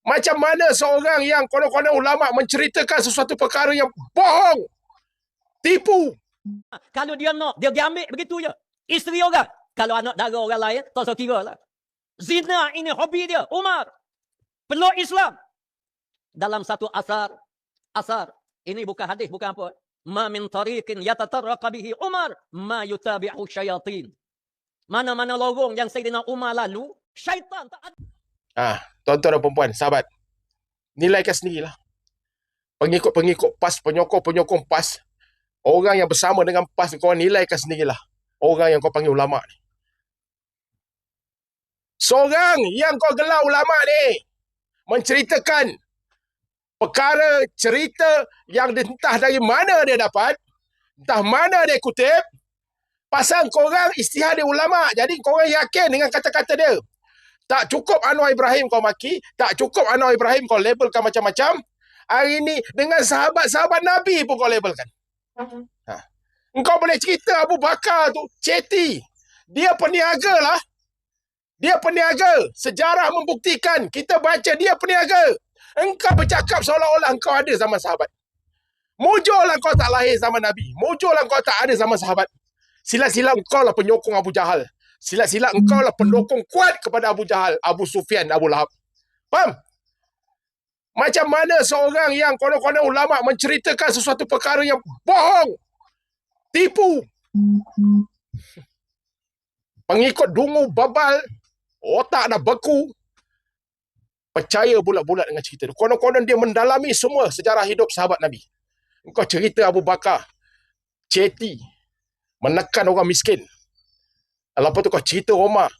Macam mana seorang yang konon-konon ulama menceritakan sesuatu perkara yang bohong, tipu. Kalau dia nak, dia ambil begitu je. Isteri orang. Kalau anak dara orang lain, tak usah kira lah. Zina ini hobi dia. Umar. Peluk Islam. Dalam satu asar. Ini bukan hadis, bukan apa. Ma min tariqin yatatarraqa bihi Umar, ma yutabi'u syayatin. Mana-mana lorong yang Sayyidina Umar lalu, syaitan tak ada. Tuan-tuan dan puan-puan, sahabat. Nilaikan sendirilah. Pengikut-pengikut PAS, penyokong-penyokong PAS, orang yang bersama dengan PAS, kau nilaikan sendirilah. Orang yang kau panggil ulama ni. Seorang yang kau gelar ulama ni, menceritakan perkara cerita yang entah dari mana dia dapat, entah mana dia kutip, pasal korang istihad dia ulama, jadi korang yakin dengan kata-kata dia. Tak cukup Anwar Ibrahim kau maki, tak cukup Anwar Ibrahim kau labelkan macam-macam, hari ni dengan sahabat-sahabat Nabi pun kau labelkan. Engkau boleh cerita Abu Bakar tu ceti, dia peniaga lah. Dia peniaga. Sejarah membuktikan, kita baca dia peniaga. Engkau bercakap seolah-olah engkau ada zaman sahabat. Mujurlah kau tak lahir zaman Nabi. Mujurlah kau tak ada zaman sahabat. Sila-sila engkau lah penyokong Abu Jahal. Sila-sila engkau lah pendukung kuat kepada Abu Jahal, Abu Sufyan, Abu Lahab. Faham? Macam mana seorang yang konon-konon ulama menceritakan sesuatu perkara yang bohong, tipu. Pengikut dungu babal, otak dah beku, percaya bulat-bulat dengan cerita dia. Konon-konon dia mendalami semua sejarah hidup sahabat Nabi. Engkau cerita Abu Bakar ceti, menekan orang miskin. Lepas tu kau cerita Omar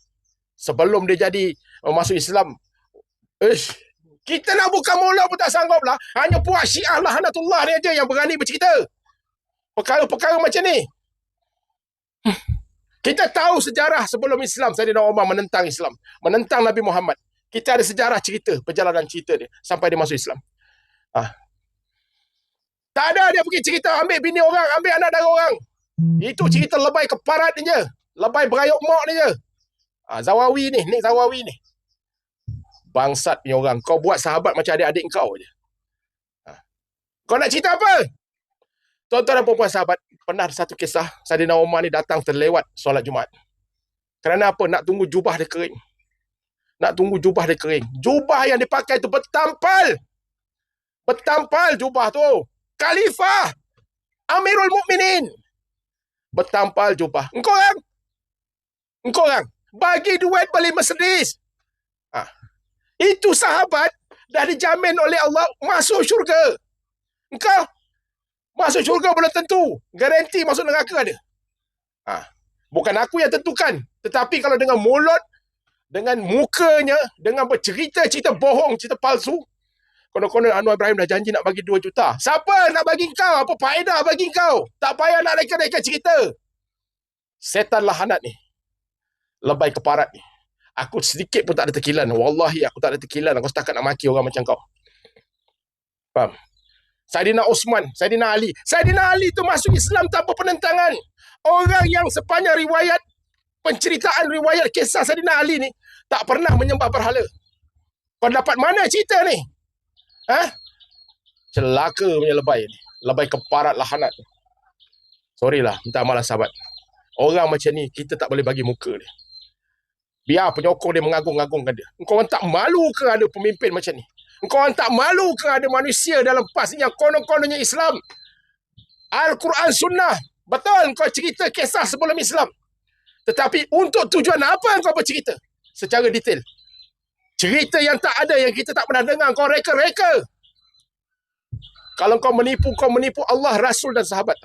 sebelum dia jadi masuk Islam. Kita nak buka mulut pun tak sanggup lah. Hanya puak Syiah lahanatullah ni aja yang berani bercerita perkara-perkara macam ni. Kita tahu sejarah sebelum Islam. Sayyidina Umar menentang Islam, menentang Nabi Muhammad. Kita ada sejarah cerita, perjalanan cerita dia sampai dia masuk Islam. Tak ada dia pergi cerita ambil bini orang, ambil anak dara orang. Itu cerita lebay keparat ni je. Lebay berayuk mak ni je. Zawawi ni, Nik Zawawi ni. Bangsat punya orang. Kau buat sahabat macam adik-adik kau je. Kau nak cerita apa? Tuan-tuan dan puan-puan sahabat, pernah ada satu kisah, Sayyidina Umar ni datang terlewat solat Jumaat. Kerana apa? Nak tunggu jubah dia kering. Nak tunggu jubah dia kering. Jubah yang dipakai tu bertampal. Bertampal jubah tu. Khalifah. Amirul Mukminin. Bertampal jubah. Engkau orang. Bagi duit beli Mercedes. Itu sahabat dah dijamin oleh Allah masuk syurga. Engkau masuk syurga belum tentu. Garanti masuk neraka ada. Bukan aku yang tentukan. Tetapi kalau dengan mulut, dengan mukanya, dengan bercerita-cerita bohong, cerita palsu, konon-konon Anwar Ibrahim dah janji nak bagi 2 juta. Siapa nak bagi kau? Apa faedah bagi kau? Tak payah nak reka-reka cerita. Setan lahanat ni. Lebay keparat ni. Aku sedikit pun tak ada tekilan. Wallahi aku tak ada tekilan. Aku setakat nak maki orang macam kau. Faham? Saidina Osman, Saidina Ali. Saidina Ali tu masuk Islam tanpa penentangan. Orang yang sepanjang riwayat, penceritaan riwayat kisah Saidina Ali ni, tak pernah menyembah berhala. Kau dapat mana cerita ni? Celaka punya lebay ni. Lebay keparat lahanat. Sorry lah, minta maaf sahabat. Orang macam ni, kita tak boleh bagi muka dia. Biar penyokong dia mengagung-agungkan dia. Engkau orang tak malu ke ada pemimpin macam ni? Engkau orang tak malu ke ada manusia dalam PAS yang konon-kononnya Islam? Al-Quran Sunnah. Betul kau cerita kisah sebelum Islam. Tetapi untuk tujuan apa kau bercerita? Secara detail. Cerita yang tak ada, yang kita tak pernah dengar, kau reka-reka. Kalau kau menipu Allah, Rasul dan sahabat.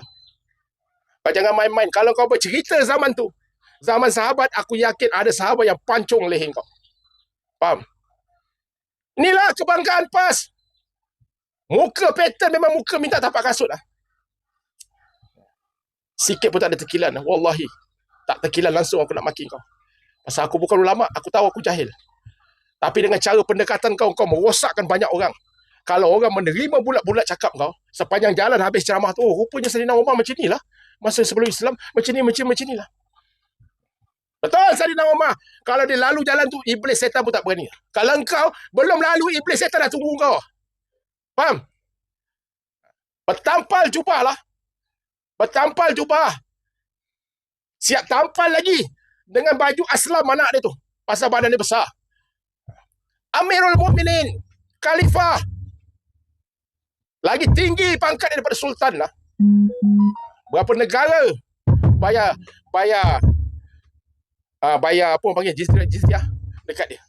Kau jangan main-main. Kalau kau bercerita zaman tu, zaman sahabat, aku yakin ada sahabat yang pancung leher kau. Faham? Inilah kebanggaan PAS. Muka pattern memang muka minta tapak kasut lah. Sikit pun tak ada tekilan. Wallahi. Tak tekilan langsung aku nak maki kau. Pasal aku bukan ulama, aku tahu aku jahil. Tapi dengan cara pendekatan kau, kau merosakkan banyak orang. Kalau orang menerima bulat-bulat cakap kau, sepanjang jalan habis ceramah tu, rupanya Sayyidina Umar macam ni lah. Masa sebelum Islam, macam ni lah. Betul Saidina Umar. Kalau dia lalu jalan tu, iblis setan pun tak berani. Kalau engkau belum lalu, iblis setan dah tunggu kau. Faham? Bertampal jubah lah. Bertampal jubah. Siap tampal lagi dengan baju aslam anak dia tu. Pasal badan dia besar. Amirul Mukminin, Khalifah. Lagi tinggi pangkat daripada Sultan lah. Berapa negara bayar apa orang panggil jizyah dekat dia.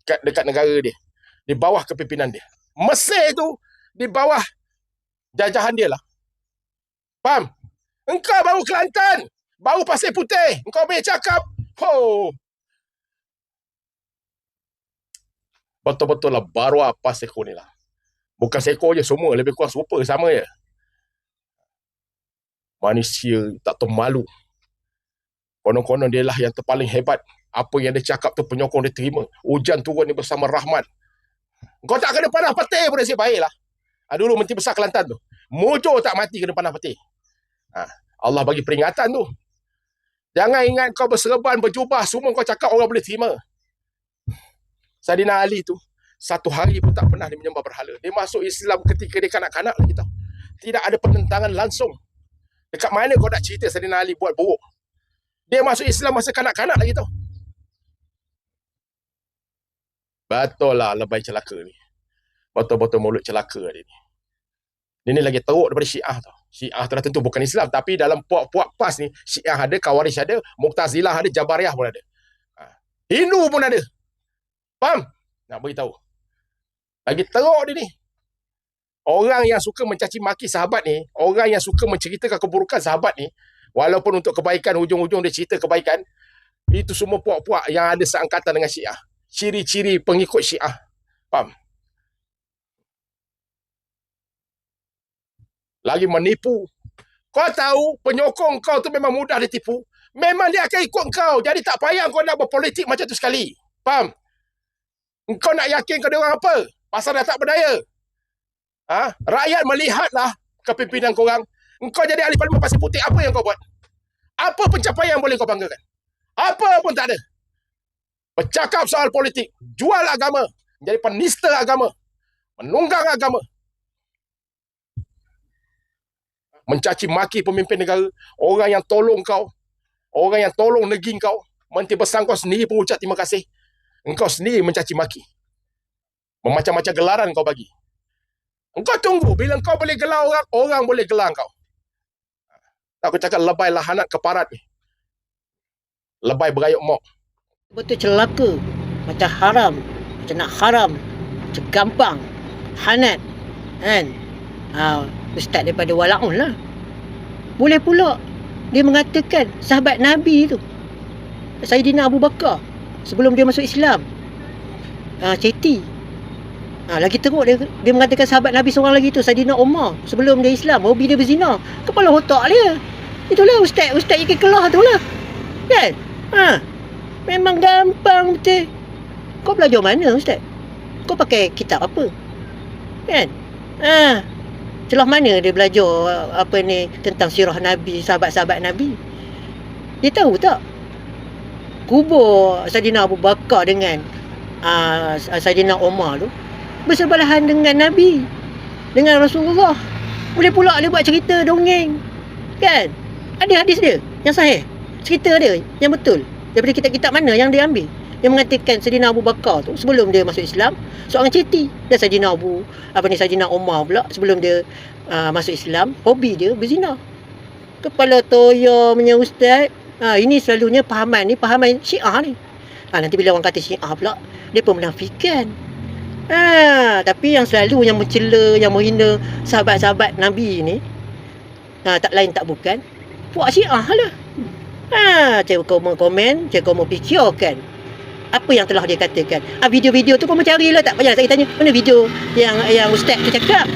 Dekat negara dia. Di bawah kepimpinan dia. Mesir tu di bawah jajahan dia lah. Faham? Engkau baru Kelantan, baru Pasir Putih. Engkau boleh cakap, betul-betul lah baru apa seko ni lah. Bukan seko je, semua lebih kurang serupa, sama je. Manusia tak tahu malu. Konon-konon dia lah yang terpaling hebat. Apa yang dia cakap tu penyokong dia terima. Hujan turun ni bersama rahmat. Kau tak kena panah petir pun nasib baik lah. Dulu Menteri Besar Kelantan tu. Mujur tak mati kena panah petir. Allah bagi peringatan tu. Jangan ingat kau berserban, berjubah, semua kau cakap orang boleh terima. Saidina Ali tu, satu hari pun tak pernah dia menyembah berhala. Dia masuk Islam ketika dia kanak-kanak lagi tau. Tidak ada penentangan langsung. Dekat mana kau nak cerita Saidina Ali buat buruk? Dia masuk Islam masa kanak-kanak lagi tau. Betul lah lebay celaka ni. Betul-betul mulut celaka dia ni. Dia ni lagi teruk daripada Syiah tau. Syiah tu dah tentu bukan Islam. Tapi dalam puak-puak PAS ni, Syiah ada, Khawarij ada, Mu'tazilah ada, Jabariyah pun ada. Hindu pun ada. Faham? Nak beritahu. Lagi teruk dia ni. Orang yang suka mencaci maki sahabat ni, orang yang suka menceritakan keburukan sahabat ni, walaupun untuk kebaikan, hujung-hujung dia cerita kebaikan, itu semua puak-puak yang ada seangkatan dengan Syiah. Ciri-ciri pengikut Syiah. Faham? Lagi menipu. Kau tahu penyokong kau tu memang mudah ditipu. Memang dia akan ikut kau. Jadi tak payah kau nak berpolitik macam tu sekali. Faham? Kau nak yakin kau dia orang apa? Pasal dah tak berdaya. Rakyat melihatlah kepimpinan korang. Engkau jadi ahli parlimen Pasir Putih, apa yang kau buat? Apa pencapaian yang boleh kau banggakan? Apa pun tak ada. Bercakap soal politik, jual agama, jadi penista agama, menunggang agama, mencaci maki pemimpin negara, orang yang tolong kau, orang yang tolong negeri kau, Menteri Besar kau sendiri pun ucap terima kasih. Engkau sendiri mencaci maki. Memacam-macam gelaran kau bagi. Engkau tunggu bila kau boleh gelar orang, orang boleh gelar kau. Aku cakap lebay lahanat keparat ni. Lebay berayuk mok. Betul celaka. Macam haram. Macam nak haram. Macam gampang. Hanat. Kan? Ustaz daripada Wala'un lah. Boleh pula dia mengatakan sahabat Nabi tu, Saidina Abu Bakar, sebelum dia masuk Islam, ceti. Lagi teruk dia mengatakan sahabat Nabi seorang lagi tu, Saidina Umar, sebelum dia Islam, hobi dia berzina. Kepala otak dia. Itulah Ustaz Ikan Kelah tu lah. Kan? Memang gampang betul. Kau belajar mana Ustaz? Kau pakai kitab apa? Kan? Celah mana dia belajar apa ni tentang sirah Nabi, sahabat-sahabat Nabi? Dia tahu tak? Kubur Saidina Abu Bakar dengan Saidina Umar tu bersebelahan dengan Nabi, dengan Rasulullah. Boleh pula dia buat cerita dongeng. Kan? Ada hadis dia yang sahih. Cerita dia yang betul. Daripada kitab-kitab mana yang dia ambil? Yang mengatakan Saidina Abu Bakar tu sebelum dia masuk Islam seorang ceti, dan Saidina Umar pula sebelum dia masuk Islam hobi dia berzina. Kepala toya punya ustaz. Ini selalunya pahaman Syiah ni. Nanti bila orang kata Syiah pula, dia pun menafikan. Tapi yang selalu yang mencela, yang menghina sahabat-sahabat Nabi ni, tak lain tak bukan puak Syiah lah. Cikgu kau mau komen, cikgu kau mau fikirkan apa yang telah dia katakan. Video-video tu kau carilah, tak payah saya tanya mana video yang ustaz tu cakap.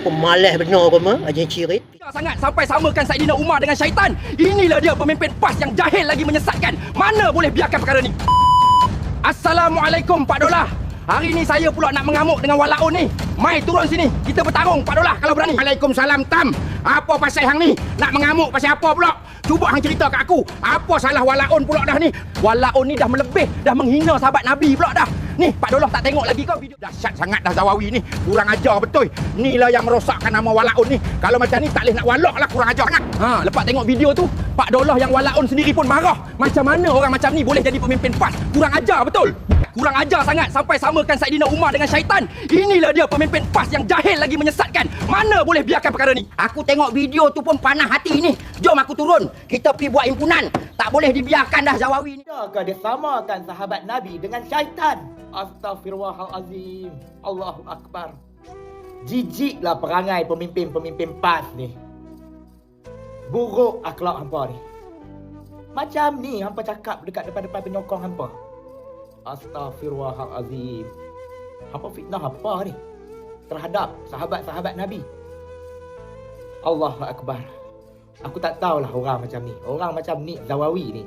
Pemalas benar kau mah, aja cirit. Sangat sampai samakan Saidina Umar dengan syaitan. Inilah dia pemimpin PAS yang jahil lagi menyesatkan. Mana boleh biarkan perkara ni? Assalamualaikum Pak Dolah. Hari ni saya pula nak mengamuk dengan Wala'un ni. Mai turun sini, kita bertarung Pak Dolah kalau berani. Waalaikumsalam Tam. Apa pasal hang ni? Nak mengamuk pasal apa pula? Cuba hang cerita kat aku. Apa salah Walaun pula dah ni? Walaun ni dah melebih, dah menghina sahabat Nabi pula dah. Ni, Pak Dollah tak tengok lagi kau video. Dahsyat sangat dah Zawawi ni. Kurang ajar betul. Inilah yang merosakkan nama Walaun ni. Kalau macam ni tak boleh nak walak lah, kurang ajar sangat. Ha, lepas tengok video tu, Pak Dollah yang Walaun sendiri pun marah. Macam mana orang macam ni boleh jadi pemimpin PAS? Kurang ajar betul. Kurang ajar sangat sampai samakan Saidina Umar dengan syaitan. Inilah dia pemimpin PAS yang jahil lagi menyesatkan. Mana boleh biarkan perkara ni? Aku tengok video tu pun panah hati ni. Jom aku turun. Kita pergi buat himpunan. Tak boleh dibiarkan dah Zawawi ni. Adakah dia samakan sahabat Nabi dengan syaitan? Astaghfirullahalazim. Allahu Akbar. Jijiklah perangai pemimpin-pemimpin PAS ni. Buruk akhlak hampa ni. Macam ni hampa cakap dekat depan-depan penyokong hampa. Astaghfirullahalazim. Hampa fitnah apa ni terhadap sahabat-sahabat Nabi? Allahu Akbar. Aku tak tahulah orang macam ni. Orang macam ni, Zawawi ni.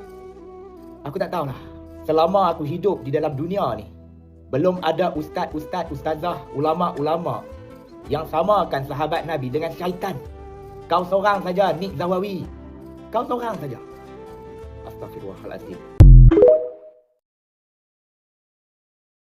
Aku tak tahulah. Selama aku hidup di dalam dunia ni, belum ada ustaz-ustaz, ustazah, ulama-ulama yang samakan sahabat Nabi dengan syaitan. Kau seorang saja, Nick Zawawi. Kau seorang saja. Astaghfirullahalazim.